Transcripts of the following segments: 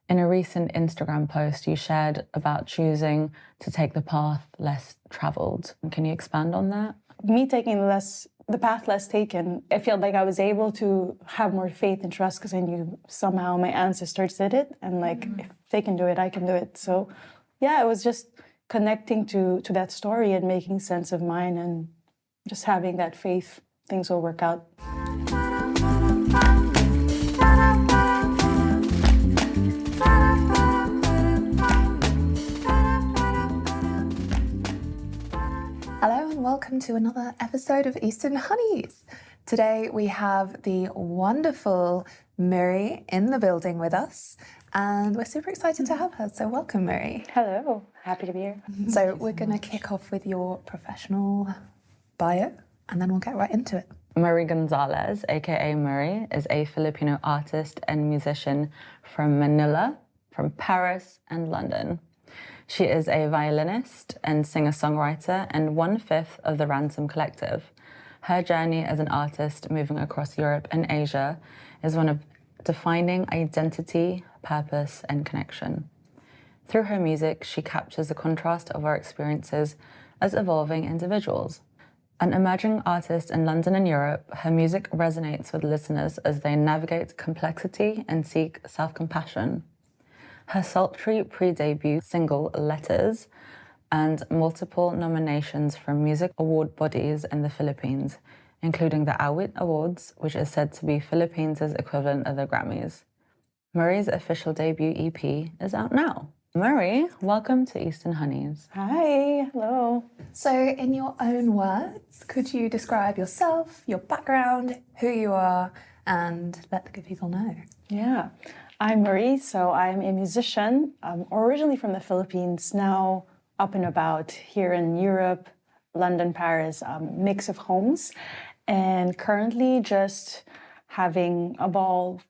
In a recent Instagram post, you shared about choosing to take the path less traveled. Can you expand on that? Me taking the path less taken, I feel like I was able to have more faith and trust because I knew somehow my ancestors did it. And like, if they can do it, I can do it. So yeah, it was just connecting to that story and making sense of mine and just having that faith things will work out. Hello and welcome to another episode of Eastern Hunnies. Today we have the wonderful Muri in the building with us and we're super excited to have her, so welcome Muri. Hello, happy to be here. So we're going to kick off with your professional bio and then we'll get right into it. Muriel Gonzales, aka Muri, is a Filipino artist and musician from Manila, from Paris and London. She is a violinist and singer-songwriter and 1/5 of the Ransom Collective. Her journey as an artist moving across Europe and Asia is one of defining identity, purpose, and connection. Through her music, she captures the contrast of our experiences as evolving individuals. An emerging artist in London and Europe, her music resonates with listeners as they navigate complexity and seek self-compassion. Her sultry pre-debut single, Letters, earned multiple nominations from music award bodies in the Philippines, including the Awit Awards, which is said to be Philippines' equivalent of the Grammys. Muri's official debut EP is out now. Muri, welcome to Eastern Hunnies. Hi, hello. So in your own words, could you describe yourself, your background, who you are, and let the good people know? Yeah, I'm Muri, so I'm a musician, originally from the Philippines, now up and about here in Europe, London, Paris, mix of homes, and currently just having a ball,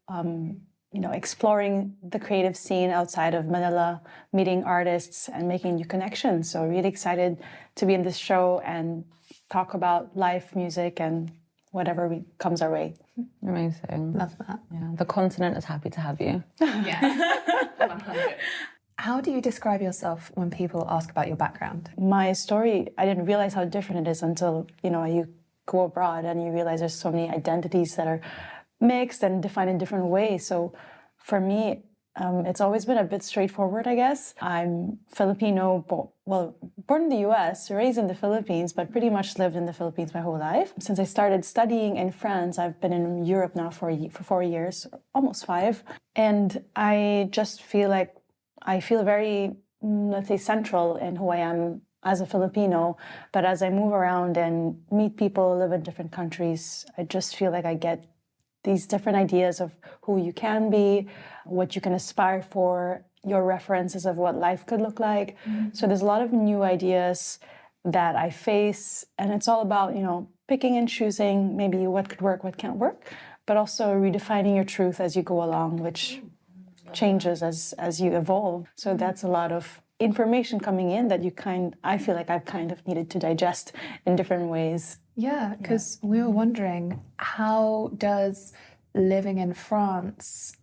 exploring the creative scene outside of Manila, meeting artists and making new connections. So really excited to be in this show and talk about life, music, and whatever comes our way. Amazing. Love that. Yeah, the continent is happy to have you. Yes. 100. How do you describe yourself when people ask about your background? My story, I didn't realize how different it is until, you go abroad and you realize there's so many identities that are mixed and defined in different ways. So for me, it's always been a bit straightforward, I guess. I'm Filipino, born in the US, raised in the Philippines, but pretty much lived in the Philippines my whole life. Since I started studying in France, I've been in Europe now for 4 years, almost 5. And I just feel like I feel very, let's say, central in who I am as a Filipino. But as I move around and meet people, live in different countries, I just feel like I get these different ideas of who you can be, what you can aspire for, your references of what life could look like. Mm-hmm. So there's a lot of new ideas that I face, and it's all about, picking and choosing maybe what could work, what can't work, but also redefining your truth as you go along, which changes as you evolve. So that's a lot of information coming in that I feel like I've kind of needed to digest in different ways. Yeah, because we were wondering, how does living in France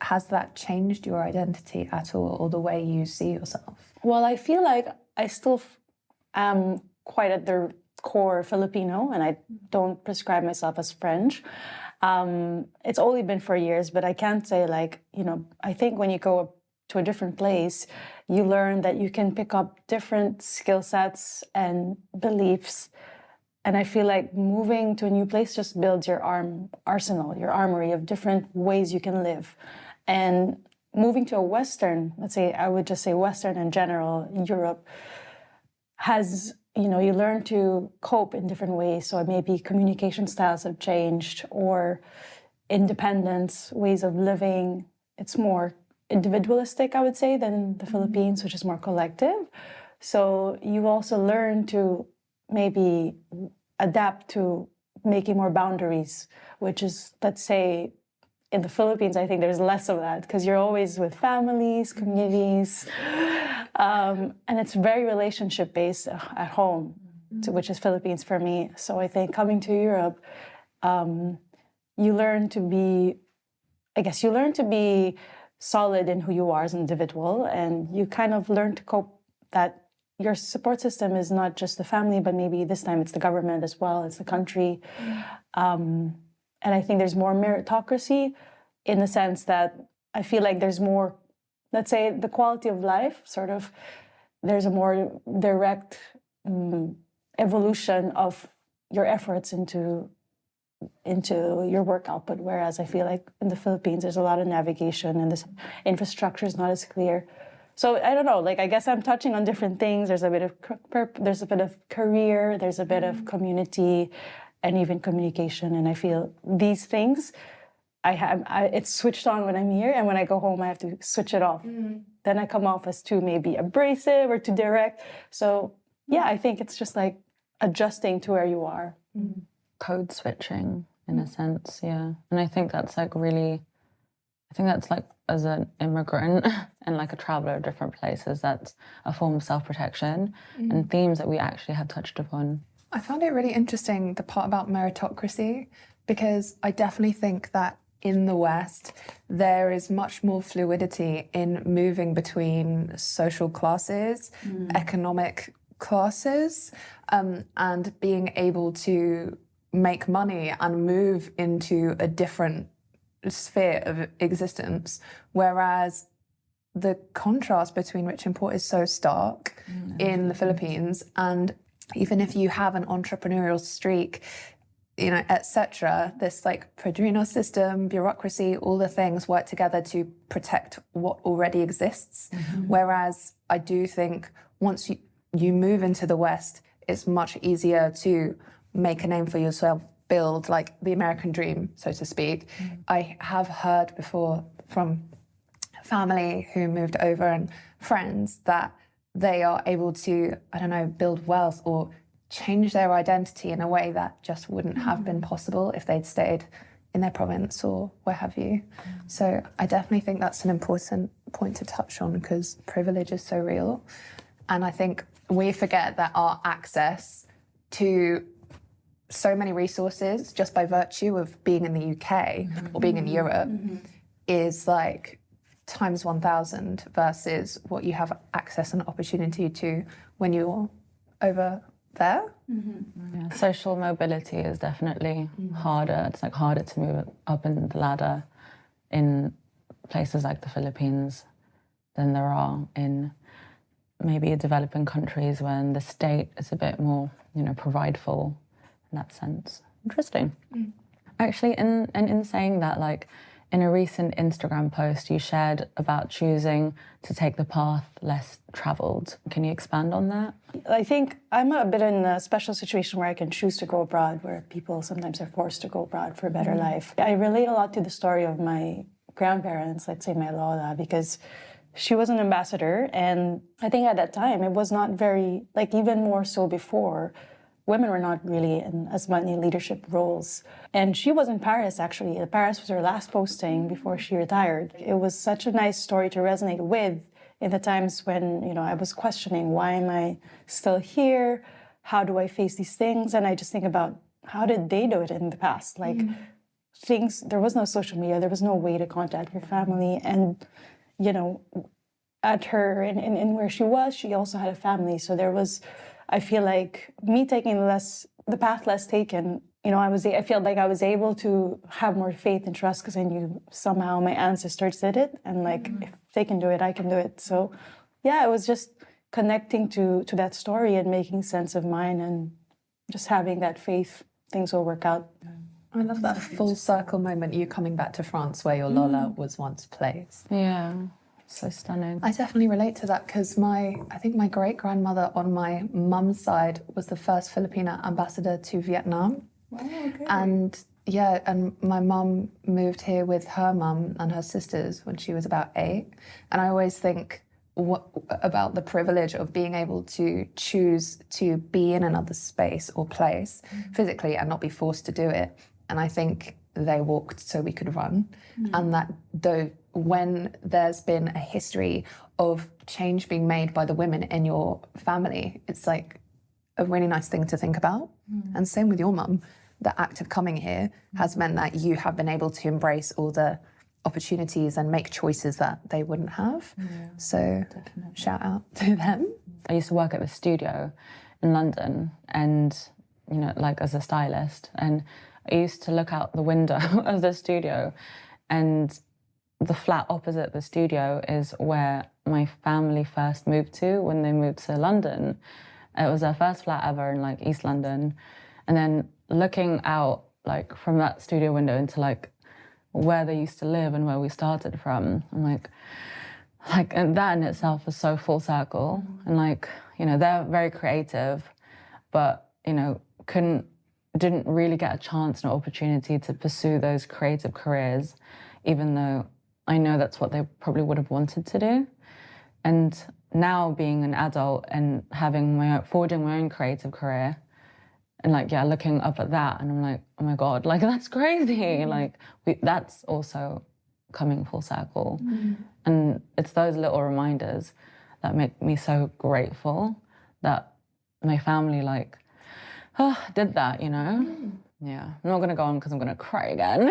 has that changed your identity at all, or the way you see yourself? Well, I feel like I still am quite at the core Filipino, and I don't prescribe myself as French. It's only been 4 years, but I can't say I think when you go to a different place, you learn that you can pick up different skill sets and beliefs. And I feel like moving to a new place just builds your arsenal, your armory of different ways you can live. And moving to a Western, I would just say Western in general, Europe, has, you learn to cope in different ways. So maybe communication styles have changed, or independence, ways of living. It's more individualistic, I would say, than the Philippines, which is more collective. So you also learn to maybe adapt to making more boundaries, which is, let's say, in the Philippines, I think there's less of that because you're always with families, communities, and it's very relationship-based at home, which is Philippines for me. So I think coming to Europe, you learn to be solid in who you are as an individual, and you kind of learn to cope that your support system is not just the family, but maybe this time it's the government as well, it's the country. And I think there's more meritocracy in the sense that I feel like there's more, let's say, the quality of life, sort of, there's a more direct evolution of your efforts into your work output, whereas I feel like in the Philippines there's a lot of navigation and this infrastructure is not as clear. So I don't know, like I guess I'm touching on different things. There's a bit of career, there's a bit of community, and even communication. And I feel these things, it's switched on when I'm here, and when I go home I have to switch it off. Then I come off as too maybe abrasive or too direct. So yeah, I think it's just like adjusting to where you are. Code switching in a sense, yeah. And I think that's like as an immigrant and like a traveler of different places, that's a form of self-protection and themes that we actually have touched upon. I found it really interesting, the part about meritocracy, because I definitely think that in the West, there is much more fluidity in moving between social classes, economic classes, and being able to make money and move into a different sphere of existence, whereas the contrast between rich and poor is so stark in the Philippines. And even if you have an entrepreneurial streak, you know, etc., this like padrino system, bureaucracy, all the things work together to protect what already exists. Whereas I do think once you move into the West, it's much easier to make a name for yourself, build like the American dream, so to speak. I have heard before from family who moved over and friends that they are able to, I don't know, build wealth or change their identity in a way that just wouldn't have been possible if they'd stayed in their province or where have you. So I definitely think that's an important point to touch on, because privilege is so real. And I think we forget that our access to so many resources just by virtue of being in the UK or being in Europe is like times 1,000 versus what you have access and opportunity to when you're over there. Yeah, social mobility is definitely harder. It's like harder to move up in the ladder in places like the Philippines than there are in maybe developing countries when the state is a bit more, you know, provideful in that sense. Interesting. Actually, in saying that, like in a recent Instagram post, you shared about choosing to take the path less traveled. Can you expand on that? I think I'm a bit in a special situation where I can choose to go abroad, where people sometimes are forced to go abroad for a better life. I relate a lot to the story of my grandparents, let's say my Lola, because she was an ambassador, and I think at that time it was not very, like even more so before, women were not really in as many leadership roles. And she was in Paris, actually. Paris was her last posting before she retired. It was such a nice story to resonate with in the times when, you know, I was questioning, why am I still here? How do I face these things? And I just think about, how did they do it in the past? Like there was no social media, there was no way to contact your family. And, you know, at her, in where she was, she also had a family. So there was, I feel like me taking the path less taken, you know, I feel like I was able to have more faith and trust because I knew somehow my ancestors did it, and like if they can do it, I can do it. So yeah, it was just connecting to that story and making sense of mine and just having that faith things will work out. I love that full circle moment, you coming back to France where your Lola was once placed. Yeah. So stunning. I definitely relate to that because I think my great-grandmother on my mum's side was the first Filipino ambassador to Vietnam. Wow, okay. And yeah, and my mum moved here with her mum and her sisters when she was about 8. And I always think about the privilege of being able to choose to be in another space or place physically and not be forced to do it. And I think they walked so we could run. And that though when there's been a history of change being made by the women in your family, it's like a really nice thing to think about. And same with your mum. The act of coming here has meant that you have been able to embrace all the opportunities and make choices that they wouldn't have. So shout out to them. I used to work at the studio in London and, you know, like as a stylist. And I used to look out the window of the studio, and the flat opposite the studio is where my family first moved to when they moved to London. It was their first flat ever in like East London. And then looking out like from that studio window into like where they used to live and where we started from, I'm like, and that in itself is so full circle. And like, you know, they're very creative, but, you know, didn't really get a chance and opportunity to pursue those creative careers, even though I know that's what they probably would have wanted to do. And now being an adult and forging my own creative career, and like, yeah, looking up at that, and I'm like, oh my God, like that's crazy. Like that's also coming full circle. And it's those little reminders that make me so grateful that my family like, did that, you know? Yeah, I'm not gonna go on because I'm gonna cry again.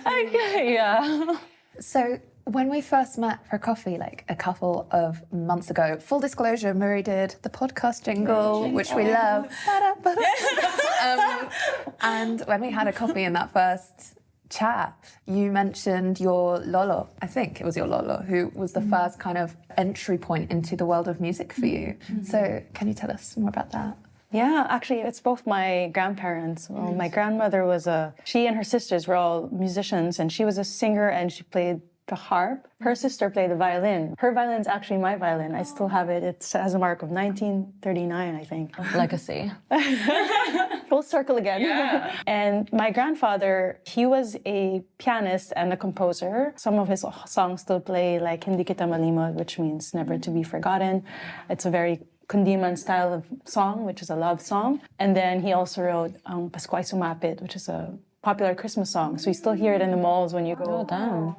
Okay, yeah. So when we first met for coffee, like a couple of months ago, full disclosure, Muri did the podcast jingle, which we love. And when we had a coffee in that first chat, you mentioned your lolo, I think it was your lolo, who was the first kind of entry point into the world of music for you. So can you tell us more about that? Yeah, actually, it's both my grandparents. Well, my grandmother she and her sisters were all musicians, and she was a singer and she played the harp. Her sister played the violin. Her violin's actually my violin. I still have it. It has a mark of 1939, I think. Legacy. Full circle again. Yeah. And my grandfather, he was a pianist and a composer. Some of his songs still play, like Hindi Kita Malimot, which means never to be forgotten. It's a very Kundiman style of song, which is a love song. And then he also wrote Paskuay Sumapit, which is a popular Christmas song. So you still hear it in the malls when you go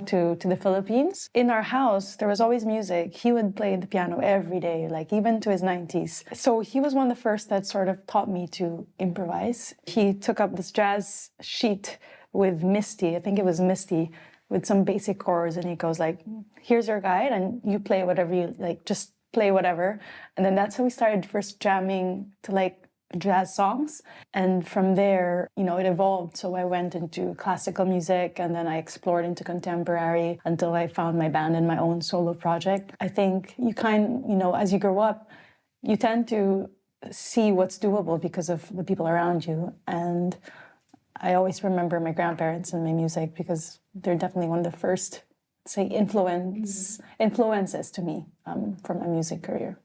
to the Philippines. In our house, there was always music. He would play the piano every day, like even to his 90s. So he was one of the first that sort of taught me to improvise. He took up this jazz sheet with Misty, I think it was Misty, with some basic chords, and he goes like, here's your guide and you play whatever you like, just play whatever. And then that's how we started first jamming to like jazz songs. And from there, you know, it evolved. So I went into classical music and then I explored into contemporary until I found my band and my own solo project. I think you as you grow up, you tend to see what's doable because of the people around you. And I always remember my grandparents and my music because they're definitely one of the first, say, influences to me for my music career.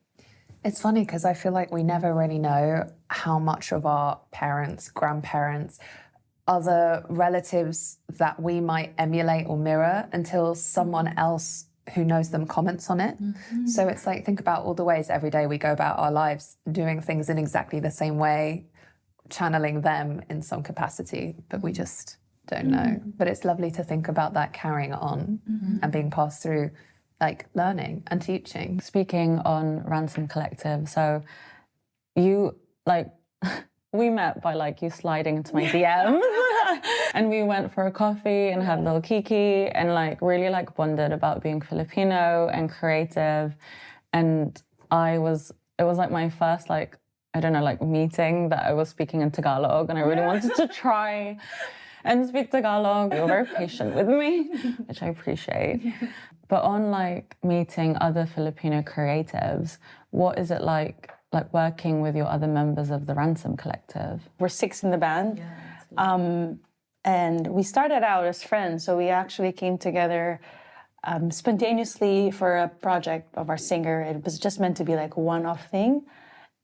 It's funny because I feel like we never really know how much of our parents, grandparents, other relatives that we might emulate or mirror until someone else who knows them comments on it. So it's like, think about all the ways every day we go about our lives doing things in exactly the same way, channeling them in some capacity, but we just don't know. But it's lovely to think about that carrying on and being passed through, like learning and teaching. Speaking on Ransom Collective, so you we met by like you sliding into my DMs and we went for a coffee and had a little kiki and like really like bonded about being Filipino and creative. And it was like my first like, I don't know, like meeting that I was speaking in Tagalog, and I really wanted to try and speak Tagalog. You were very patient with me, which I appreciate. But on like meeting other Filipino creatives, what is it like working with your other members of the Ransom Collective? We're 6 in the band. And we started out as friends. So we actually came together spontaneously for a project of our singer. It was just meant to be like a one-off thing.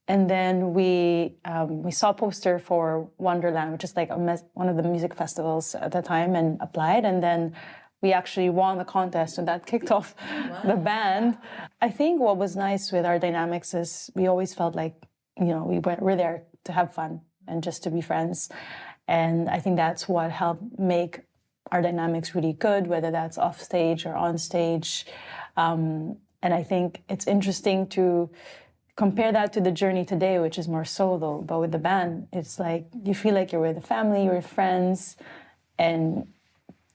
And then we saw a poster for Wonderland, which is like one of the music festivals at the time, and applied. And then we actually won the contest, and that kicked off the band. I think what was nice with our dynamics is we always felt like, you know, we're there to have fun and just to be friends. And I think that's what helped make our dynamics really good, whether that's off stage or on stage. And I think it's interesting to compare that to the journey today, which is more solo. But with the band, it's like you feel like you're with a family, you're with friends, and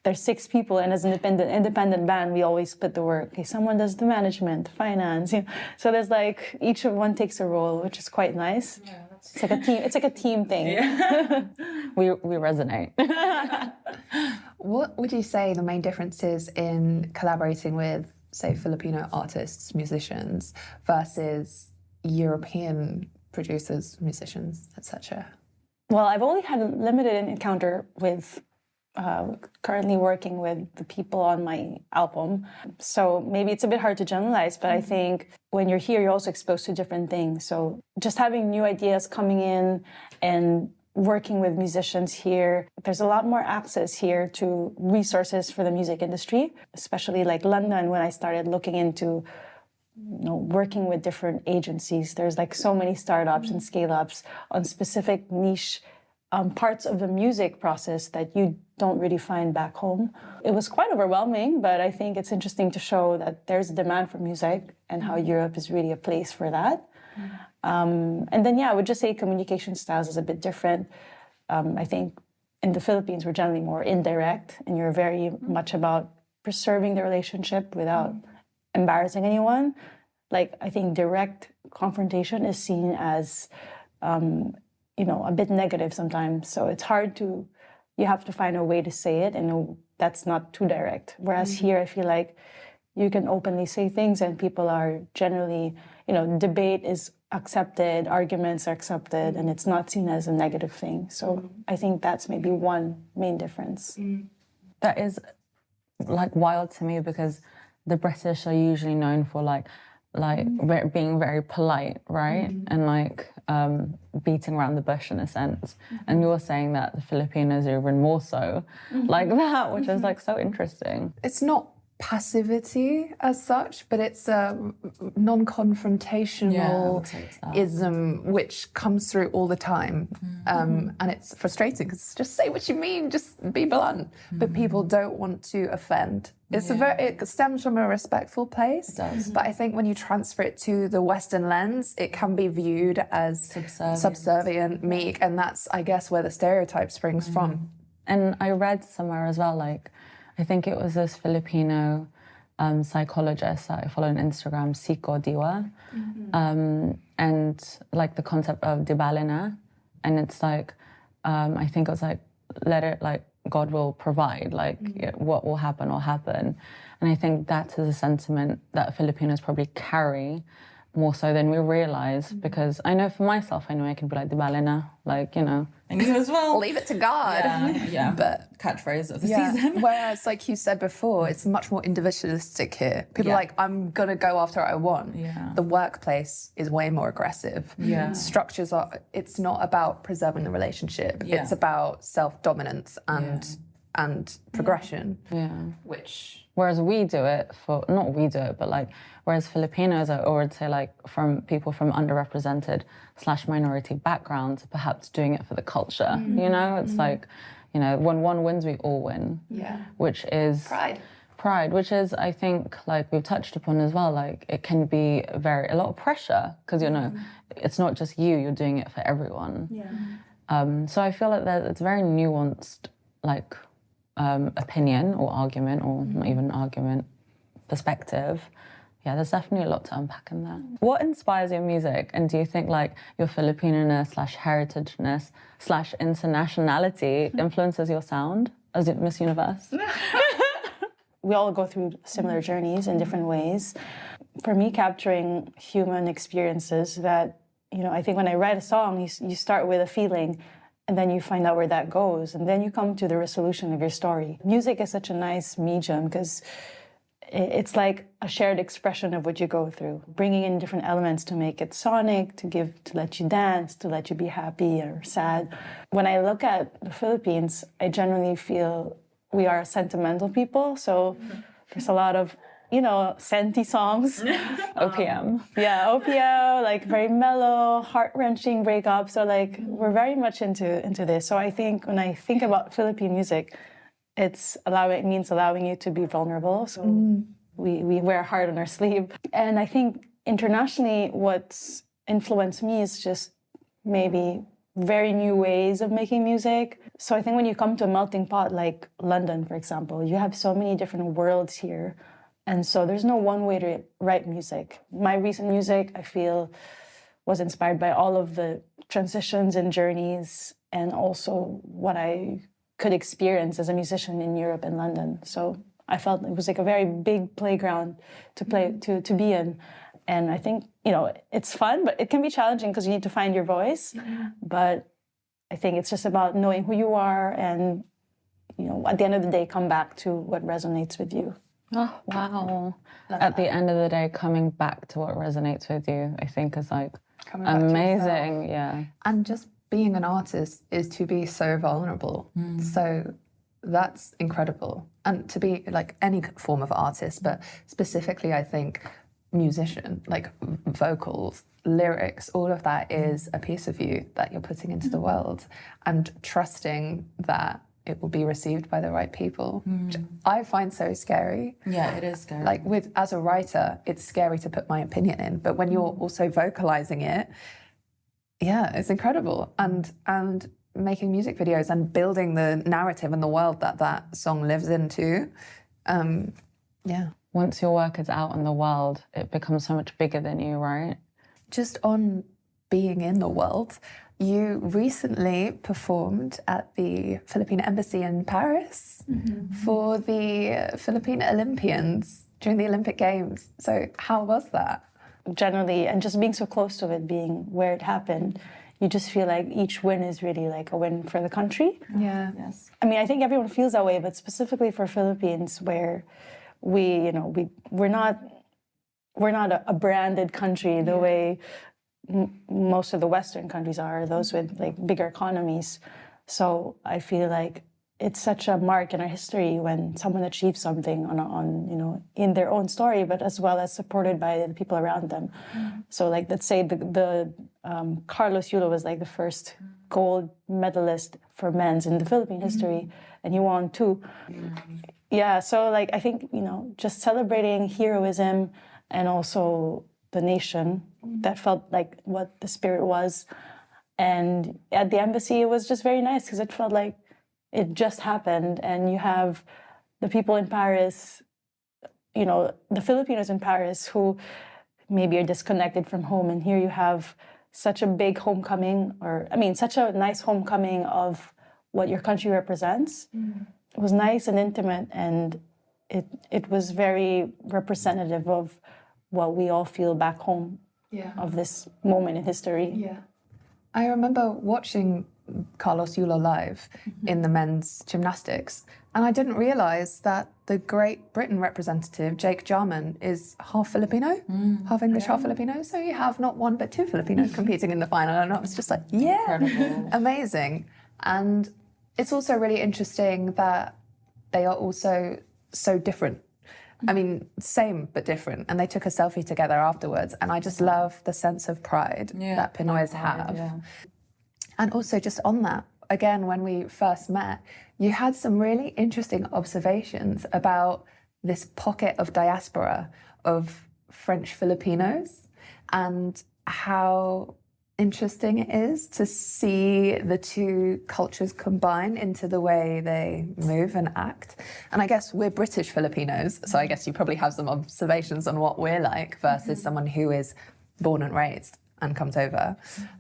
there's 6 people, and as an independent band, we always split the work. Okay, someone does the management, finance, so there's like each of one takes a role, which is quite nice. Yeah, it's like a team. It's like a team thing. Yeah. we resonate. What would you say the main difference is in collaborating with, say, Filipino artists, musicians, versus European producers, musicians, etc.? Well, I've only had a limited encounter with currently working with the people on my album. So maybe it's a bit hard to generalize, but I think when you're here, you're also exposed to different things. So just having new ideas coming in and working with musicians here, there's a lot more access here to resources for the music industry, especially like London. When I started looking into working with different agencies, there's like so many startups and scale-ups on specific niche parts of the music process that you don't really find back home. It was quite overwhelming, but I think it's interesting to show that there's a demand for music and how Europe is really a place for that. And then, I would just say communication styles is a bit different. I think in the Philippines, we're generally more indirect, and you're very much about preserving the relationship without embarrassing anyone. Like, I think direct confrontation is seen as, a bit negative sometimes. So it's hard you have to find a way to say it that's not too direct. Whereas here, I feel like you can openly say things and people are generally, debate is accepted, arguments are accepted, and it's not seen as a negative thing. So I think that's maybe one main difference. That is like wild to me, because the British are usually known for being very polite, right? And beating around the bush in a sense. And you're saying that the Filipinos are even more so like that, which is like so interesting. It's not passivity as such, but it's a non-confrontational ism which comes through all the time. And it's frustrating because just say what you mean, just be blunt. But people don't want to offend. It stems from a respectful place. It does. But I think when you transfer it to the Western lens, it can be viewed as subservient, meek, and that's, I guess, where the stereotype springs from. And I read somewhere as well, I think it was this Filipino psychologist that I follow on Instagram, Siko Diwa, and the concept of dibalina, and it's I think it was let it God will provide, what will happen will happen, and I think that is a sentiment that Filipinos probably carry more so than we realize, because I know for myself, I know I can be dibalina, And you as well. Leave it to God. Yeah. But catchphrase of the season. Whereas, like you said before, it's much more individualistic here. People are I'm going to go after what I want. Yeah. The workplace is way more aggressive. Yeah. Structures it's not about preserving the relationship. Yeah. It's about self-dominance and progression. Yeah. Whereas we do it whereas Filipinos are, or I'd say from people from underrepresented / minority backgrounds, perhaps doing it for the culture, It's when one wins, we all win. Yeah. Which is... Pride, which is, I think, we've touched upon as well, it can be a lot of pressure, because, it's not just you're doing it for everyone. Yeah. So I feel it's very nuanced, opinion or argument, or not even argument, perspective. Yeah, there's definitely a lot to unpack in there. What inspires your music? And do you think your Filipino-ness / heritageness / internationality influences your sound as Miss Universe? We all go through similar journeys in different ways. For me, capturing human experiences that, I think when I write a song, you start with a feeling, and then you find out where that goes, and then you come to the resolution of your story. Music is such a nice medium because it's like a shared expression of what you go through, bringing in different elements to make it sonic, to let you dance, to let you be happy or sad. When I look at the Philippines, I generally feel we are a sentimental people, so there's a lot of senti songs. OPM. OPM, very mellow, heart-wrenching breakups. So we're very much into this. So I think when I think about Philippine music, it means allowing you to be vulnerable. So we wear our heart on our sleeve. And I think internationally, what's influenced me is just maybe very new ways of making music. So I think when you come to a melting pot like London, for example, you have so many different worlds here. And so there's no one way to write music. My recent music, I feel, was inspired by all of the transitions and journeys, and also what I could experience as a musician in Europe and London. So I felt it was like a very big playground to be in. And I think, it's fun, but it can be challenging because you need to find your voice. But I think it's just about knowing who you are and, at the end of the day, come back to what resonates with you. Oh, wow. At the end of the day, coming back to what resonates with you, I think is like amazing. Yeah. And just being an artist is to be so vulnerable. So that's incredible. And to be like any form of artist, but specifically, I think, musician, like vocals, lyrics, all of that is a piece of you that you're putting into the world, and trusting that it will be received by the right people, which I find so scary. Yeah, it is scary. Like as a writer, it's scary to put my opinion in, but when you're also vocalizing it, yeah, it's incredible. And making music videos and building the narrative and the world that song lives into, yeah. Once your work is out in the world, it becomes so much bigger than you, right? Just on being in the world, you recently performed at the Filipino embassy in Paris for the Filipino Olympians during the Olympic Games. So how was that? Generally, and just being so close to it, being where it happened, you just feel like each win is really like a win for the country. Yeah. Yes. I mean, I think everyone feels that way, but specifically for Philippines, where we're not a branded country the way most of the Western countries are, those with like bigger economies. So I feel like it's such a mark in our history when someone achieves something on in their own story, but as well as supported by the people around them. So like, let's say the Carlos Yulo was like the first gold medalist for men's in the Philippine history, and he won 2. Yeah, so like I think, just celebrating heroism and also the nation, that felt like what the spirit was. And at the embassy, it was just very nice because it felt like it just happened. And you have the people in Paris, the Filipinos in Paris who maybe are disconnected from home. And here you have such a big homecoming, such a nice homecoming of what your country represents. It was nice and intimate, and it was very representative of what we all feel back home of this moment in history. Yeah. I remember watching Carlos Yulo live in the men's gymnastics, and I didn't realise that the Great Britain representative, Jake Jarman, is half Filipino, half English, half Filipino. So you have not one but 2 Filipinos competing in the final, and I was just like, Incredible. Amazing. And it's also really interesting that they are also so different. I mean, same but different. And they took a selfie together afterwards. And I just love the sense of pride that Pinoys have. Yeah. And also just on that, again, when we first met, you had some really interesting observations about this pocket of diaspora of French Filipinos and how interesting it is to see the 2 cultures combine into the way they move and act. And I guess we're British Filipinos, so I guess you probably have some observations on what we're like versus someone who is born and raised and comes over.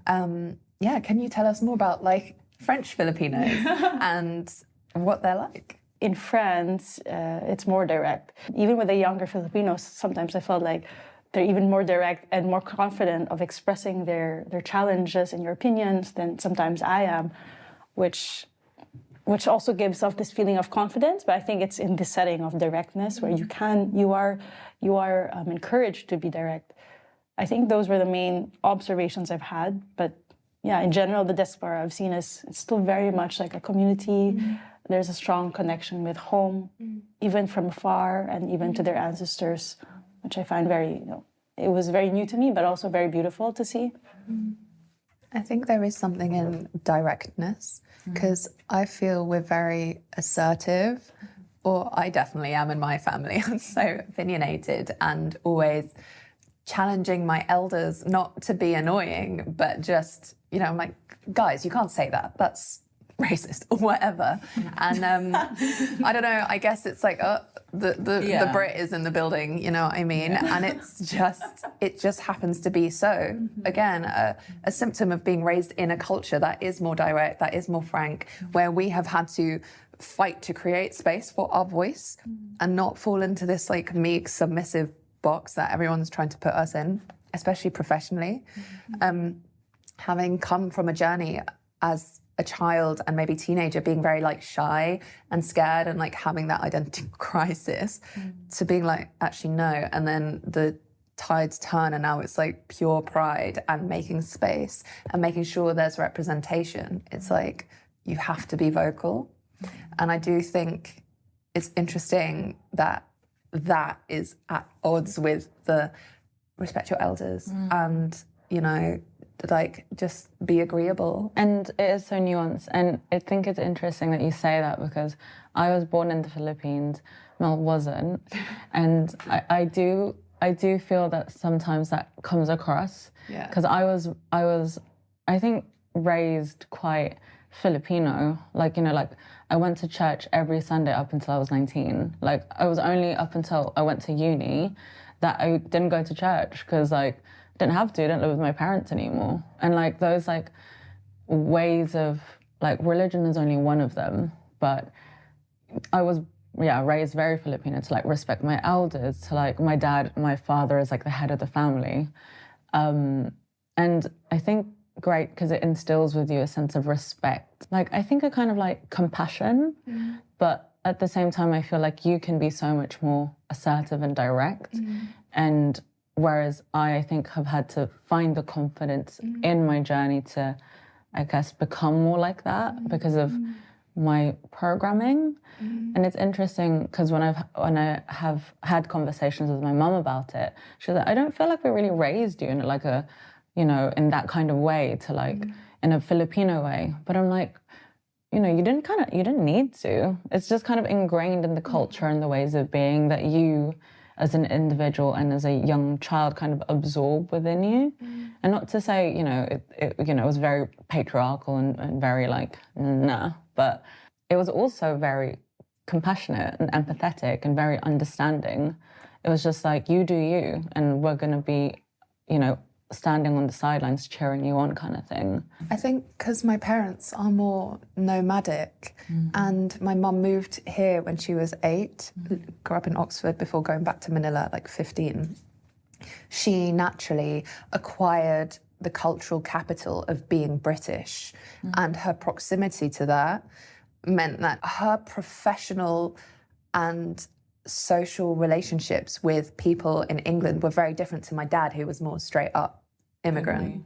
Can you tell us more about like French Filipinos and what they're like? In France, it's more direct. Even with the younger Filipinos, sometimes I felt like they're even more direct and more confident of expressing their challenges and your opinions than sometimes I am, which also gives off this feeling of confidence. But I think it's in the setting of directness where you are encouraged to be direct. I think those were the main observations I've had. But yeah, in general, the diaspora I've seen it's still very much like a community. There's a strong connection with home, even from afar, and even to their ancestors, which I find very, it was very new to me, but also very beautiful to see. I think there is something in directness, because I feel we're very assertive, or I definitely am in my family. I'm so opinionated and always challenging my elders, not to be annoying, but just, you know, I'm like, guys, you can't say that. That's racist or whatever. And I don't know, I guess it's like, the Brit is in the building, you know what I mean? And it just happens to be so. Again, a symptom of being raised in a culture that is more direct, that is more frank, where we have had to fight to create space for our voice and not fall into this like meek, submissive box that everyone's trying to put us in, especially professionally. Having come from a journey as a child and maybe teenager, being very like shy and scared and like having that identity crisis, to being like, actually no, and then the tides turn and now it's like pure pride and making space and making sure there's representation. It's like you have to be vocal. And I do think it's interesting that that is at odds with the respect your elders and, you know, like just be agreeable. And it is so nuanced. And I think it's interesting that you say that, because I was born in the Philippines, Mel wasn't. And I do feel that sometimes that comes across. Yeah. Because I was, I think, raised quite Filipino. Like, you know, like I went to church every Sunday up until I was 19. Like I was only up until I went to uni that I didn't go to church, because like I didn't have to, I didn't live with my parents anymore. And like those like ways of, like religion is only one of them, but I was raised very Filipino to like respect my elders, to like my father is like the head of the family. And I think great because it instills with you a sense of respect. Like I think a kind of like compassion, but at the same time I feel like you can be so much more assertive and direct. And whereas I think have had to find the confidence in my journey to, I guess, become more like that because of my programming. And it's interesting because when I have had conversations with my mum about it, she's like, I don't feel like we really raised you in like a, you know, in that kind of way, to like in a Filipino way. But I'm like, you know, you didn't need to. It's just kind of ingrained in the culture and the ways of being that you as an individual and as a young child kind of absorb within you. And not to say, you know, it was very patriarchal and very like, nah, but it was also very compassionate and empathetic and very understanding. It was just like, you do you, and we're going to be, you know, standing on the sidelines cheering you on kind of thing. I think because my parents are more nomadic and my mum moved here when she was 8, grew up in Oxford before going back to Manila at like 15. She naturally acquired the cultural capital of being British, and her proximity to that meant that her professional and social relationships with people in England were very different to my dad, who was more straight up immigrant.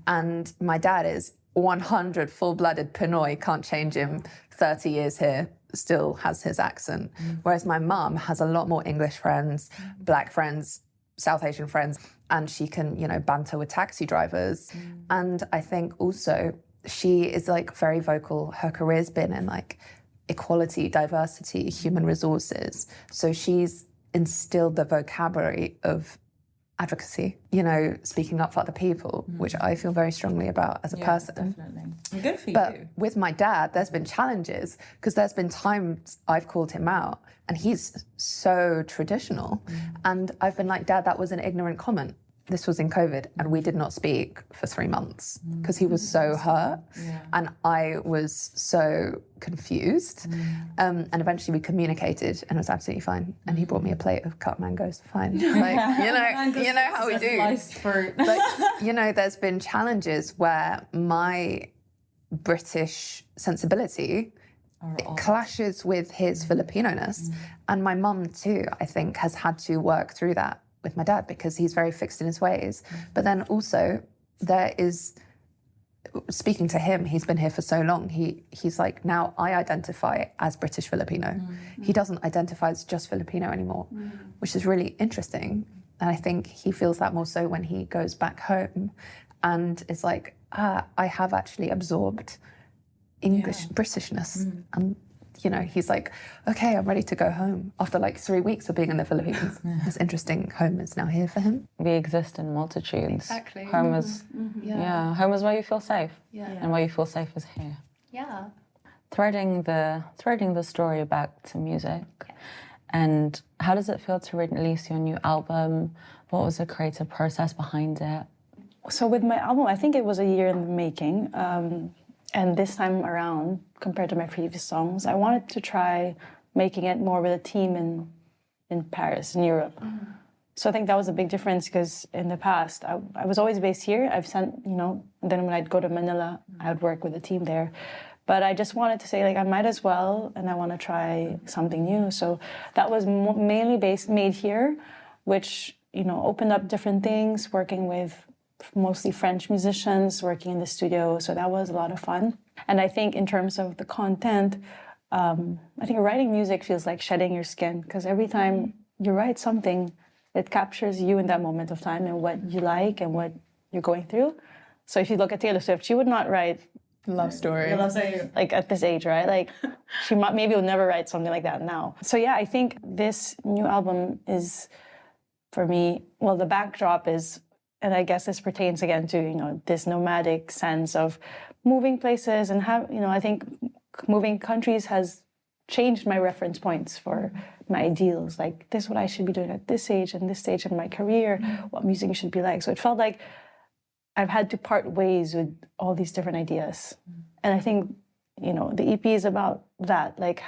And my dad is 100 full-blooded Pinoy, can't change him, 30 years here, still has his accent. Whereas my mum has a lot more English friends, black friends, South Asian friends, and she can, you know, banter with taxi drivers. And I think also she is like very vocal. Her career's been in like equality, diversity, human resources. So she's instilled the vocabulary of advocacy, you know, speaking up for other people, which I feel very strongly about as a person. Definitely. Good for But you. with my dad, there's been challenges because there's been times I've called him out and he's so traditional. And I've been like, Dad, that was an ignorant comment. This was in COVID and we did not speak for 3 months because he was so hurt and I was so confused. And eventually we communicated and it was absolutely fine. And he brought me a plate of cut mangoes, fine. Like, you know how we do. Sliced fruit. But, you know, there's been challenges where my British sensibility clashes with his Filipino-ness. And my mum too, I think, has had to work through that with my dad because he's very fixed in his ways. But then also there is, speaking to him, he's been here for so long, he's like, now I identify as British Filipino. He doesn't identify as just Filipino anymore, which is really interesting. And I think he feels that more so when he goes back home and is like, I have actually absorbed English Britishness. And you know, he's like, okay, I'm ready to go home after like 3 weeks of being in the Philippines. It's interesting. Home is now here for him. We exist in multitudes. Exactly. Home is, home is where you feel safe. Yeah. And where you feel safe is here. Yeah. Threading the story back to music. And how does it feel to release your new album? What was the creative process behind it? So with my album, I think it was a year in the making. And this time around, compared to my previous songs, I wanted to try making it more with a team in Paris, in Europe. So I think that was a big difference because in the past, I was always based here. I've sent, you know, and then when I'd go to Manila, I would work with a team there. But I just wanted to say, like, I might as well, and I want to try something new. So that was mainly made here, which, you know, opened up different things, working with mostly French musicians, working in the studio. So that was a lot of fun. And I think in terms of the content, I think writing music feels like shedding your skin, because every time you write something, it captures you in that moment of time and what you like and what you're going through. So if you look at Taylor Swift, she would not write Love story. Like at this age, right? Like she maybe will never write something like that now. So yeah, I think this new album is, for me, well, the backdrop is, and I guess this pertains again to, you know, this nomadic sense of moving places and have, you know, I think moving countries has changed my reference points for my ideals. Like, this is what I should be doing at this age and this stage in my career, what music should be like. So it felt like I've had to part ways with all these different ideas. And I think, you know, the EP is about that, like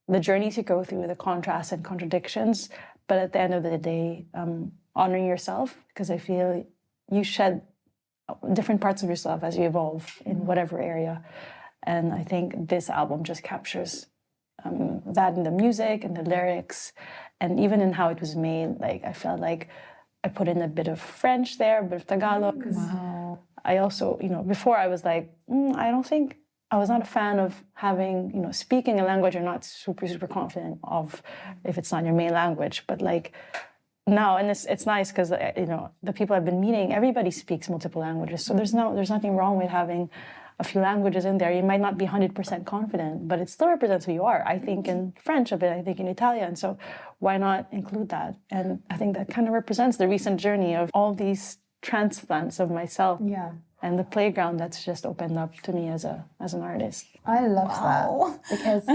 the journeys you go through, the contrasts and contradictions, but at the end of the day, honoring yourself, because I feel you shed different parts of yourself as you evolve in whatever area. And I think this album just captures that in the music and the lyrics, and even in how it was made. Like, I felt like I put in a bit of French there, a bit of Tagalog. Wow. I also, you know, before I was like, I don't think, I was not a fan of having, you know, speaking a language you're not super confident of if it's not your main language. But like now, and it's nice because, you know, the people I've been meeting, everybody speaks multiple languages. So there's nothing wrong with having a few languages in there. You might not be 100% confident, but it still represents who you are. I think in French a bit, I think in Italian. So why not include that? And I think that kind of represents the recent journey of all these transplants of myself. Yeah. And the playground that's just opened up to me as an artist. I love that because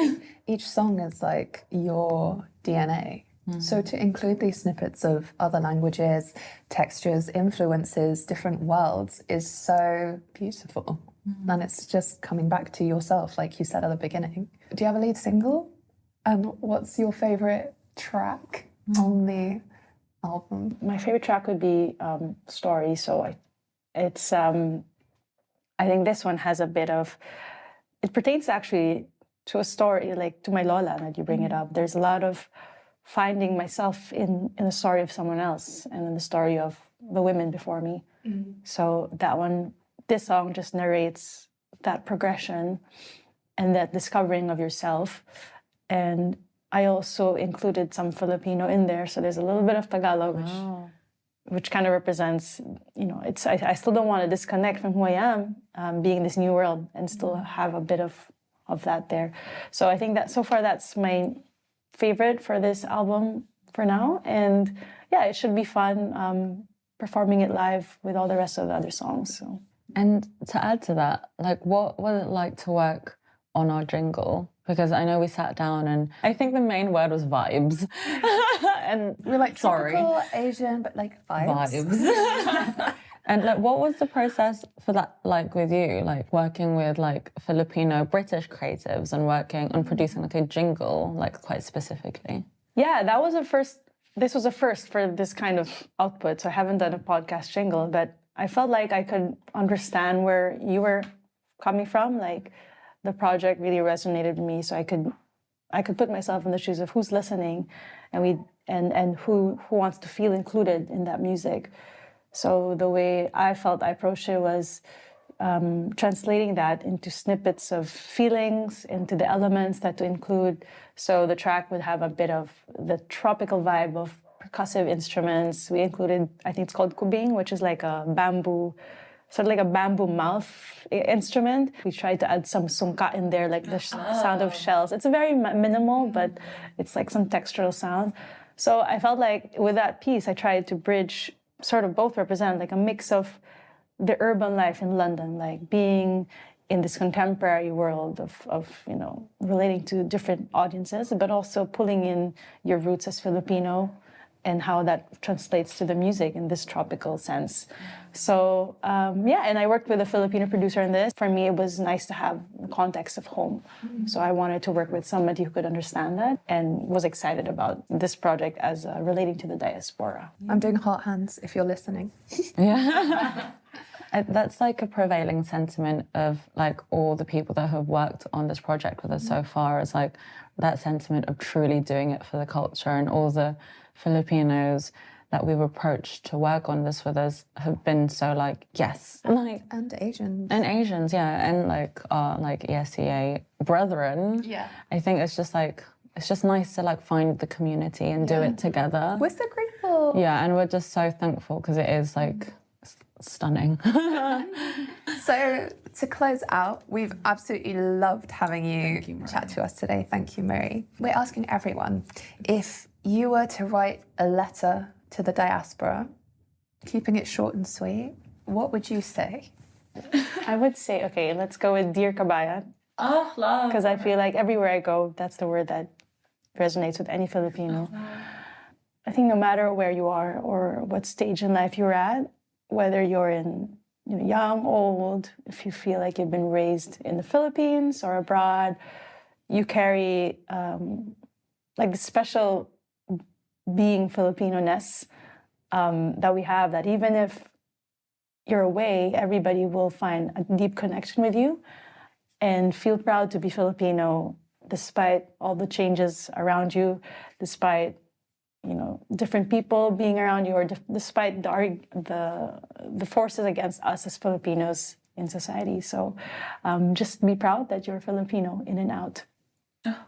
each song is like your DNA. So to include these snippets of other languages, textures, influences, different worlds is so beautiful. And it's just coming back to yourself, like you said at the beginning. Do you have a lead single? And what's your favourite track on the album? My favorite track would be Story. So it's I think this one has a bit of, it pertains actually to a story, like to my Lola that you bring it up. There's a lot of finding myself in the story of someone else and in the story of the women before me. So that one, this song just narrates that progression and that discovering of yourself. And I also included some Filipino in there, so there's a little bit of Tagalog, which kind of represents, you know, it's I still don't want to disconnect from who I am, being in this new world, and still have a bit of that there. So I think that so far that's my favorite for this album for now. And yeah, it should be fun performing it live with all the rest of the other songs. So. And to add to that, like, what was it like to work on our jingle? Because I know we sat down and I think the main word was vibes. And We're like sorry, typical Asian, but like vibes. And like, what was the process for that like with you? Like working with like Filipino British creatives and working on producing like a jingle, like quite specifically. Yeah, that was a first. This was a first for this kind of output. So I haven't done a podcast jingle, but I felt like I could understand where you were coming from. Like the project really resonated with me, so I could put myself in the shoes of who's listening, and who wants to feel included in that music. So the way I felt I approached it was translating that into snippets of feelings, into the elements that to include. So the track would have a bit of the tropical vibe of percussive instruments. We included, I think it's called kubing, which is like a bamboo sort of like a bamboo mouth instrument. We tried to add some sungka in there, like the sound of shells. It's a very minimal, but it's like some textural sound. So I felt like with that piece, I tried to bridge, sort of both represent like a mix of the urban life in London, like being in this contemporary world of you know, relating to different audiences, but also pulling in your roots as Filipino and how that translates to the music in this tropical sense. So yeah, and I worked with a Filipino producer in this. For me, it was nice to have the context of home. So I wanted to work with somebody who could understand that, and was excited about this project as relating to the diaspora. I'm doing heart hands if you're listening. Yeah. That's like a prevailing sentiment of like all the people that have worked on this project with us so far, is like that sentiment of truly doing it for the culture, and all the Filipinos that we've approached to work on this with us have been so like, yes. And Asians. And Asians, yeah. And like our like ESEA brethren. Yeah. I think it's just like, it's just nice to like find the community and do it together. We're so grateful. Yeah, and we're just so thankful because it is like stunning. So to close out, we've absolutely loved having you chat to us today. Thank you, Muri. We're asking everyone, if you were to write a letter to the diaspora, keeping it short and sweet, what would you say? I would say, okay, let's go with Dear Kabayan. Oh, love. Because I feel like everywhere I go, that's the word that resonates with any Filipino. I think no matter where you are or what stage in life you're at, whether you're in young, old, if you feel like you've been raised in the Philippines or abroad, you carry like the special being Filipino-ness that we have, that even if you're away, everybody will find a deep connection with you and feel proud to be Filipino despite all the changes around you, despite different people being around you, or despite the forces against us as Filipinos in society. So just be proud that you're Filipino in and out.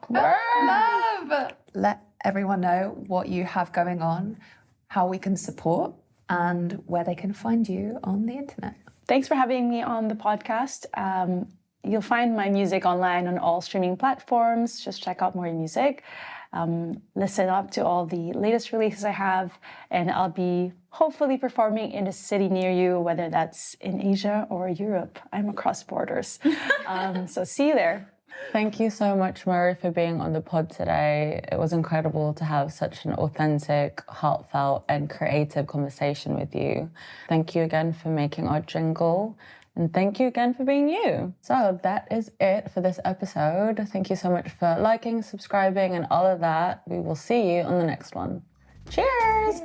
Love! Let everyone know what you have going on, how we can support, and where they can find you on the internet. Thanks for having me on the podcast. You'll find my music online on all streaming platforms. Just check out Muri Music. Listen up to all the latest releases I have, and I'll be hopefully performing in a city near you, whether that's in Asia or Europe. I'm across borders. So see you there. Thank you so much, Muri, for being on the pod today. It was incredible to have such an authentic, heartfelt, and creative conversation with you. Thank you again for making our jingle. And thank you again for being you. So that is it for this episode. Thank you so much for liking, subscribing, and all of that. We will see you on the next one. Cheers!